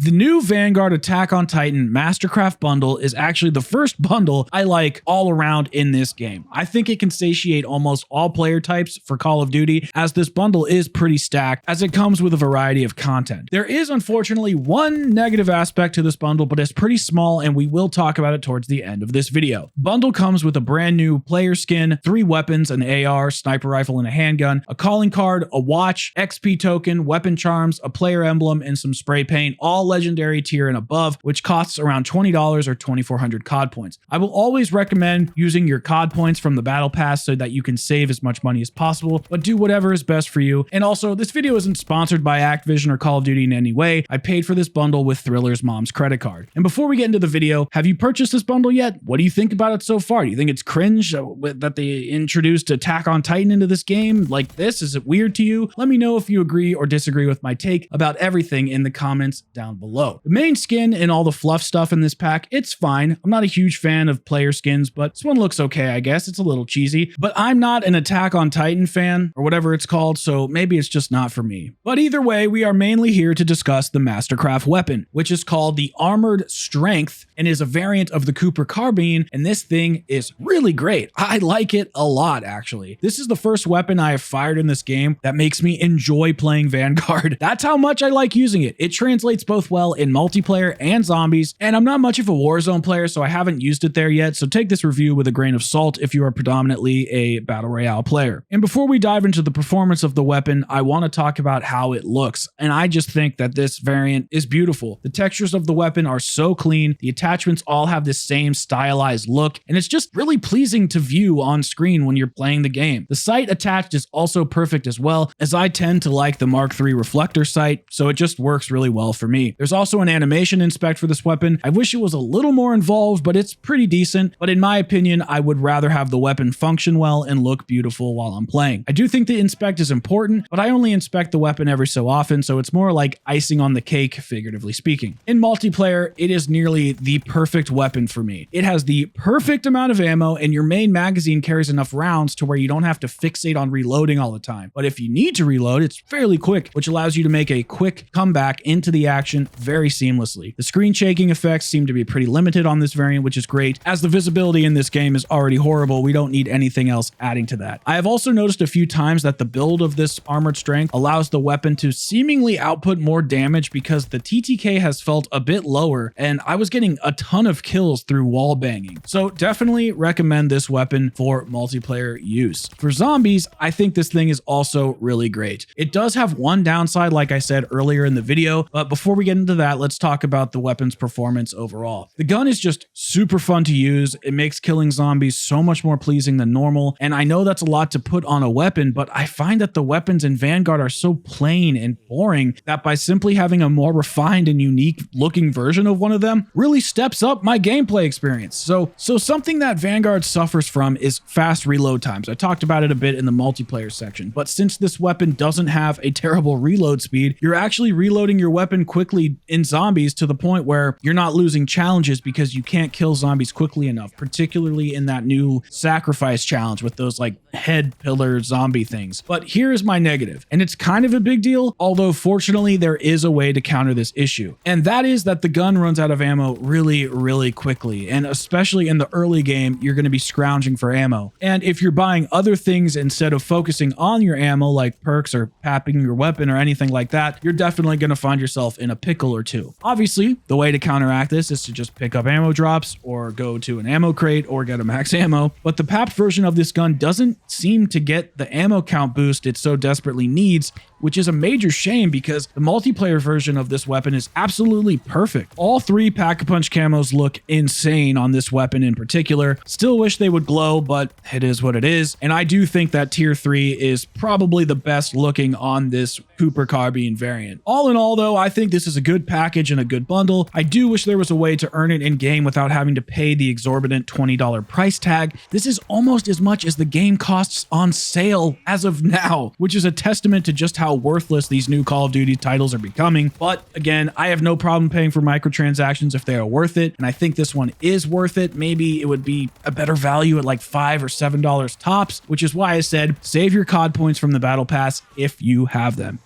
The new Vanguard Attack on Titan Mastercraft bundle is actually the first bundle I like all around in this game. I think it can satiate almost all player types for Call of Duty, as this bundle is pretty stacked as it comes with a variety of content. There is unfortunately one negative aspect to this bundle, but it's pretty small and we will talk about it towards the end of this video. Bundle comes with a brand new player skin, 3 weapons, an AR, sniper rifle, and a handgun, a calling card, a watch, XP token, weapon charms, a player emblem, and some spray paint, all legendary tier and above, which costs around $20 or 2,400 COD points. I will always recommend using your COD points from the battle pass so that you can save as much money as possible, but do whatever is best for you. And also, this video isn't sponsored by Activision or Call of Duty in any way. I paid for this bundle with Thriller's mom's credit card. And before we get into the video, have you purchased this bundle yet? What do you think about it so far? Do you think it's cringe that they introduced Attack on Titan into this game like this? Is it weird to you? Let me know if you agree or disagree with my take about everything in the comments down below. The main skin and all the fluff stuff in this pack, it's fine. I'm not a huge fan of player skins, but this one looks okay, I guess. It's a little cheesy, but I'm not an Attack on Titan fan or whatever it's called, so maybe it's just not for me. But either way, we are mainly here to discuss the Mastercraft weapon, which is called the Armored Strength and is a variant of the Cooper carbine, and this thing is really great. I like it a lot, actually. This is the first weapon I have fired in this game that makes me enjoy playing Vanguard. That's how much I like using it. It translates both well in multiplayer and zombies, and I'm not much of a Warzone player, so I haven't used it there yet, so take this review with a grain of salt if you are predominantly a Battle Royale player. And before we dive into the performance of the weapon, I want to talk about how it looks, and I just think that this variant is beautiful. The textures of the weapon are so clean, the attachments all have this same stylized look, and it's just really pleasing to view on screen when you're playing the game. The sight attached is also perfect as well, as I tend to like the Mark III reflector sight, so it just works really well for me. There's also an animation inspect for this weapon. I wish it was a little more involved, but it's pretty decent. But in my opinion, I would rather have the weapon function well and look beautiful while I'm playing. I do think the inspect is important, but I only inspect the weapon every so often, so it's more like icing on the cake, figuratively speaking. In multiplayer, it is nearly the perfect weapon for me. It has the perfect amount of ammo, and your main magazine carries enough rounds to where you don't have to fixate on reloading all the time. But if you need to reload, it's fairly quick, which allows you to make a quick comeback into the action very seamlessly. The screen shaking effects seem to be pretty limited on this variant, which is great, as the visibility in this game is already horrible. We don't need anything else adding to that. I have also noticed a few times that the build of this Armored Strength allows the weapon to seemingly output more damage because the TTK has felt a bit lower, and I was getting a ton of kills through wall banging. So definitely recommend this weapon for multiplayer use. For zombies, I think this thing is also really great. It does have one downside, like I said earlier in the video, but before we get into that, let's talk about the weapon's performance overall. The gun is just super fun to use. It makes killing zombies so much more pleasing than normal, and I know that's a lot to put on a weapon, but I find that the weapons in Vanguard are so plain and boring that by simply having a more refined and unique looking version of one of them really steps up my gameplay experience. So something that Vanguard suffers from is fast reload times. I talked about it a bit in the multiplayer section, but since this weapon doesn't have a terrible reload speed, you're actually reloading your weapon quickly in zombies to the point where you're not losing challenges because you can't kill zombies quickly enough, particularly in that new sacrifice challenge with those like head pillar zombie things. But here is my negative, and it's kind of a big deal, although fortunately there is a way to counter this issue, and that is that the gun runs out of ammo really quickly, and especially in the early game, you're going to be scrounging for ammo. And if you're buying other things instead of focusing on your ammo, like perks or papping your weapon or anything like that, you're definitely going to find yourself in a pickle or two. Obviously, the way to counteract this is to just pick up ammo drops or go to an ammo crate or get a max ammo, but the papped version of this gun doesn't seem to get the ammo count boost it so desperately needs, which is a major shame because the multiplayer version of this weapon is absolutely perfect. All 3 Pack-a-Punch camos look insane on this weapon in particular. Still wish they would glow, but it is what it is. And I do think that tier 3 is probably the best looking on this Cooper carbine variant. All in all though, I think this is a good package and a good bundle. I do wish there was a way to earn it in game without having to pay the exorbitant $20 price tag. This is almost as much as the game costs on sale as of now, which is a testament to just how worthless these new Call of Duty titles are becoming. But again, I have no problem paying for microtransactions if they are worth it, and I think this one is worth it. Maybe it would be a better value at like $5 or $7 tops, which is why I said save your COD points from the battle pass if you have them.